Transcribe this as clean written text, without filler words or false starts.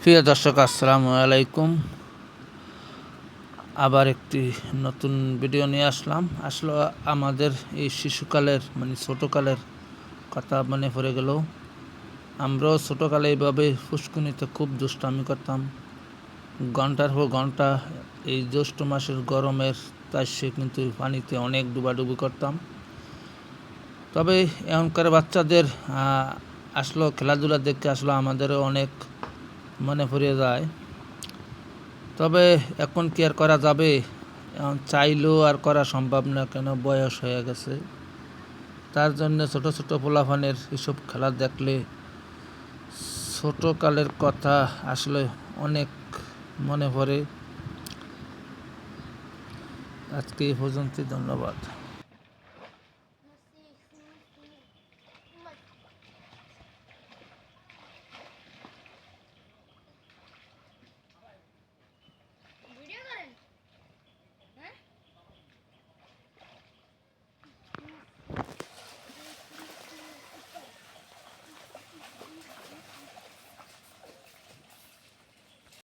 প্রিয় দর্শক, আসসালামু আলাইকুম। আবার একটি নতুন ভিডিও নিয়ে আসলো আমাদের এই শিশুকালের ছোটোকালের কথা মনে পড়ে গেল। আমরাও ছোটোকালে এইভাবে ফুসকুনিতে খুব দুষ্টামি করতাম। ঘন্টার পর ঘন্টা এই জ্যৈষ্ঠ মাসের গরমের তাইসে কিন্তু পানিতে অনেক ডুবাডুবি করতাম। তবে এখনকার বাচ্চাদের খেলাধুলা দেখতে আমাদেরও অনেক মনে পড়ে যায়। তবে এখন কি আর করা যাবে? এখন চাইলেও আর করা সম্ভব না, কেন বয়স হয়ে গেছে। তার জন্য ছোট ছোট পোলাপানের এসব খেলা দেখলে ছোটোকালের কথা অনেক মনে পড়ে। আজকে এই পর্যন্তই, ধন্যবাদ।